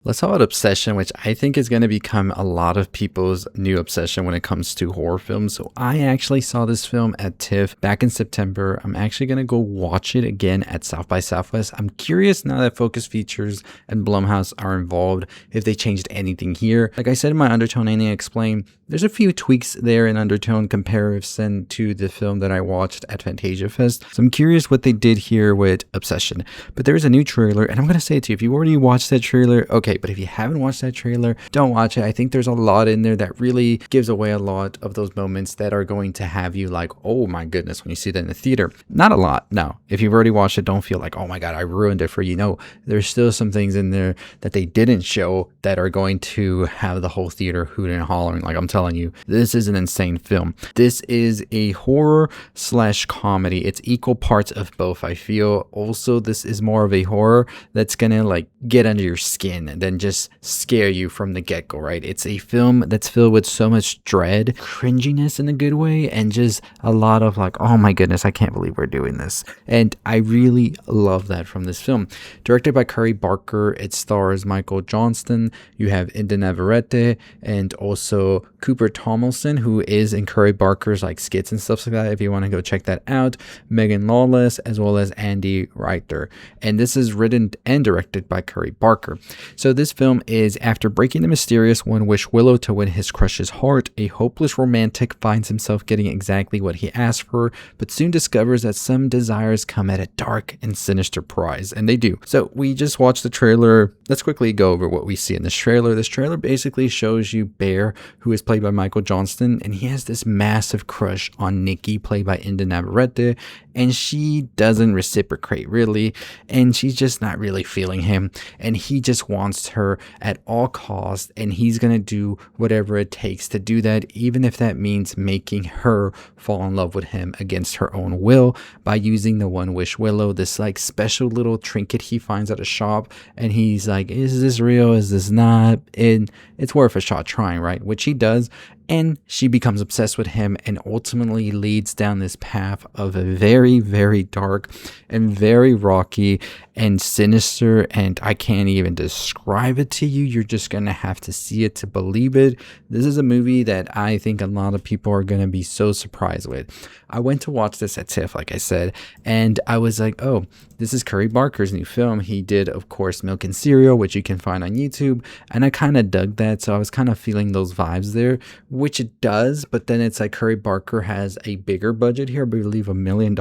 Let's talk about obsession, which I think is going to become a lot of people's new obsession when it comes to horror films. So I actually saw this film at TIFF back in September. I'm actually going to go watch it again at South by Southwest. I'm curious now that Focus Features and Blumhouse are involved, if they changed anything here. Like I said in my Undertone Ending Explain, there's a few tweaks there in Undertone comparison to the film that I watched at Fantasia Fest. So I'm curious what they did here with Obsession. But there is a new trailer, and I'm going to say it to you, if you already watched that trailer, okay, but if you haven't watched that trailer, don't watch it. I think there's a lot in there that really gives away a lot of those moments that are going to have you like, oh my goodness, when you see that in the theater. Not a lot, no. If you've already watched it, don't feel like, oh my God, I ruined it for you. No, there's still some things in there that they didn't show that are going to have the whole theater hooting and hollering. Like I'm telling you, this is an insane film. This is a horror / comedy. It's equal parts of both, I feel. Also, this is more of a horror that's gonna like get under your skin and then just scare you from the get-go, right? It's a film that's filled with so much dread, cringiness in a good way, and just a lot of like, oh my goodness, I can't believe we're doing this. And I really love that from this film. Directed by Curry Barker, it stars Michael Johnston, you have Inde Navarrette, and also Cooper Tomlinson, who is in Curry Barker's like skits and stuff like that, if you want to go check that out. Megan Lawless, as well as Andy Richter. And this is written and directed by Curry Barker. So this film is, after breaking the mysterious One Wish Willow to win his crush's heart, a hopeless romantic finds himself getting exactly what he asked for, but soon discovers that some desires come at a dark and sinister price, and they do. So we just watched the trailer. Let's quickly go over what we see in this trailer. This trailer basically shows you Bear, who is played by Michael Johnston, and he has this massive crush on Nikki, played by Inde Navarrete, and she doesn't reciprocate really, and she's just not really feeling him, and he just wants her at all costs, and he's gonna do whatever it takes to do that, even if that means making her fall in love with him against her own will by using the One Wish Willow, this like special little trinket he finds at a shop, and he's like, is this real, is this not? And it's worth a shot trying, right? Which he does, and she becomes obsessed with him and ultimately leads down this path of a very, very dark and very rocky and sinister, and I can't even describe it to you. You're just going to have to see it to believe it. This is a movie that I think a lot of people are going to be so surprised with. I went to watch this at TIFF, like I said, and I was like, oh, this is Curry Barker's new film. He did, of course, Milk and Cereal, which you can find on YouTube, and I kind of dug that, so I was kind of feeling those vibes there, which it does, but then it's like Curry Barker has a bigger budget here, I believe $1 million.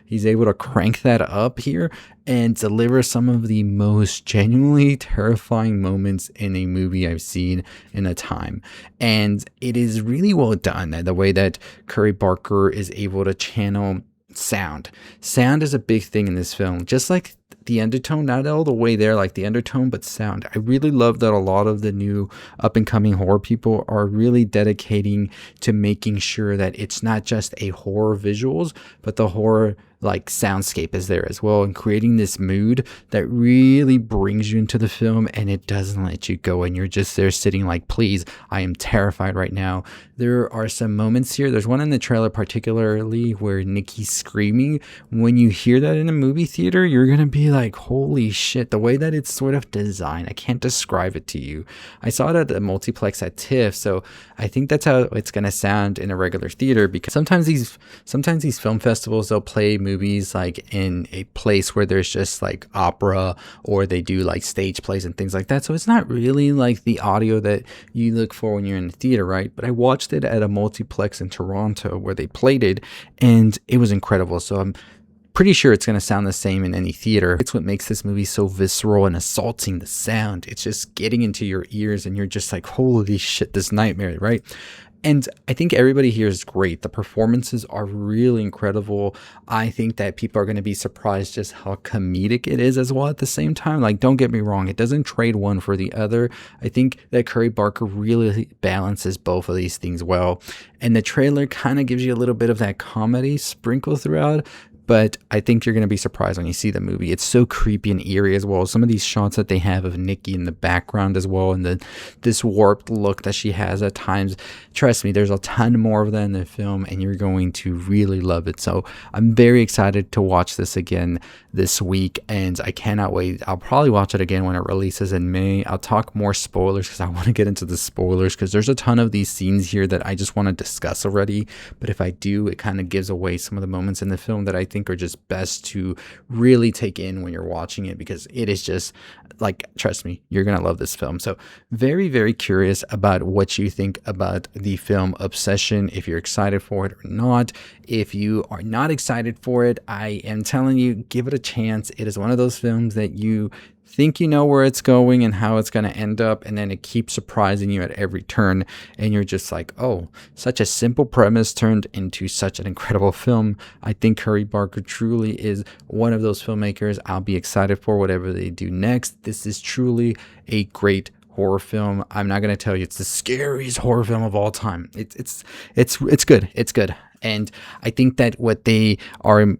He's able to crank that up here and deliver some of the most genuinely terrifying moments in a movie I've seen in a time. And it is really well done, the way that Curry Barker is able to channel sound. Sound is a big thing in this film, just like the undertone, not all the way there like the undertone, but sound. I really love that a lot of the new up and coming horror people are really dedicating to making sure that it's not just a horror visuals, but the horror like soundscape is there as well, and creating this mood that really brings you into the film, and it doesn't let you go, and you're just there sitting like, please, I am terrified right now. There are some moments here, there's one in the trailer particularly where Nikki's screaming. When you hear that in a movie theater, you're gonna be like, holy shit, the way that it's sort of designed, I can't describe it to you. I saw it at the multiplex at TIFF, so I think that's how it's gonna sound in a regular theater, because sometimes these film festivals, they'll play movies like in a place where there's just like opera, or they do like stage plays and things like that, so it's not really like the audio that you look for when you're in the theater, right? But I watched it at a multiplex in Toronto where they played it, and it was incredible. So I'm pretty sure it's going to sound the same in any theater. It's what makes this movie so visceral and assaulting, the sound. It's just getting into your ears, and you're just like, holy shit, this nightmare, right? And I think everybody here is great. The performances are really incredible. I think that people are going to be surprised just how comedic it is as well at the same time. Like, don't get me wrong, it doesn't trade one for the other. I think that Curry Barker really balances both of these things well. And the trailer kind of gives you a little bit of that comedy sprinkle throughout, but I think you're going to be surprised when you see the movie. It's so creepy and eerie as well. Some of these shots that they have of Nikki in the background as well, and then this warped look that she has at times. Trust me, there's a ton more of that in the film, and you're going to really love it. So I'm very excited to watch this again this week, and I cannot wait. I'll probably watch it again when it releases in May. I'll talk more spoilers because I want to get into the spoilers, because there's a ton of these scenes here that I just want to discuss already. But if I do, it kind of gives away some of the moments in the film that I think are just best to really take in when you're watching it, because it is just like, trust me, you're gonna love this film. So very, very curious about what you think about the film Obsession, if you're excited for it or not. If you are not excited for it, I am telling you, give it a chance. It is one of those films that you think you know where it's going and how it's going to end up, and then it keeps surprising you at every turn, and you're just like, oh, such a simple premise turned into such an incredible film. I think Curry Barker truly is one of those filmmakers. I'll be excited for whatever they do next. This is truly a great horror film. I'm not going to tell you it's the scariest horror film of all time. It's good. It's good. And I think that what they are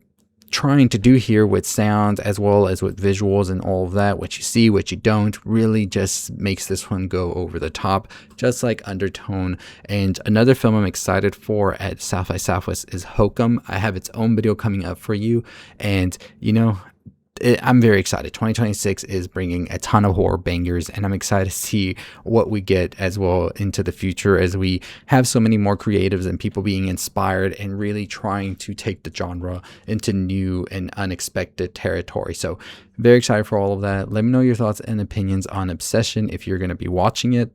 trying to do here with sound as well as with visuals and all of that, what you see, what you don't, really just makes this one go over the top, just like Undertone. And another film I'm excited for at South by Southwest is Hokum. I have its own video coming up for you, and I'm very excited. 2026 is bringing a ton of horror bangers, and I'm excited to see what we get as well into the future, as we have so many more creatives and people being inspired and really trying to take the genre into new and unexpected territory. So very excited for all of that. Let me know your thoughts and opinions on Obsession if you're going to be watching it.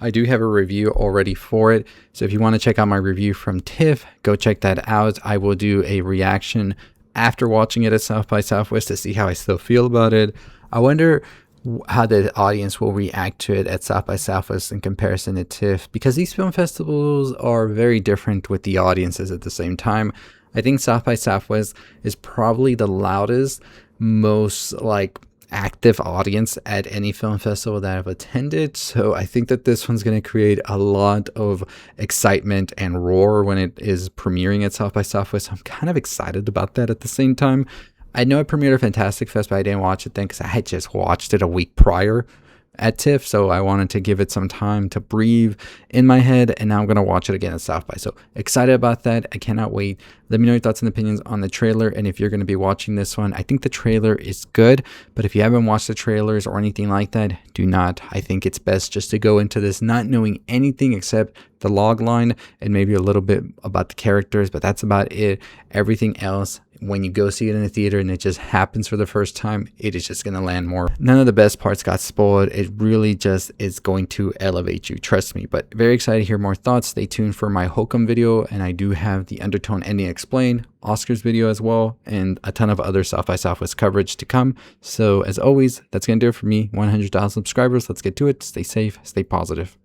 I do have a review already for it, so if you want to check out my review from TIFF, go check that out. I will do a reaction after watching it at South by Southwest to see how I still feel about it. I wonder how the audience will react to it at South by Southwest in comparison to TIFF, because these film festivals are very different with the audiences at the same time. I think South by Southwest is probably the loudest, most active audience at any film festival that I've attended. So I think that this one's going to create a lot of excitement and roar when it is premiering at South by Southwest. I'm kind of excited about that at the same time. I know it premiered at Fantastic Fest, but I didn't watch it then because I had just watched it a week prior at TIFF, so I wanted to give it some time to breathe in my head, and now I'm going to watch it again at South by. So excited about that. I cannot wait. Let me know your thoughts and opinions on the trailer, and if you're going to be watching this one. I think the trailer is good, but if you haven't watched the trailers or anything like that, do not. I think it's best just to go into this not knowing anything except the log line and maybe a little bit about the characters, but that's about it. Everything else, when you go see it in the theater and it just happens for the first time, it is just going to land more. None of the best parts got spoiled. It really just is going to elevate you, trust me. But very excited to hear more thoughts. Stay tuned for my Hokum video, and I do have the Undertone Ending Explained Oscars video as well, and a ton of other South by Southwest coverage to come. So as always, that's going to do it for me. 100,000 subscribers. Let's get to it. Stay safe, stay positive.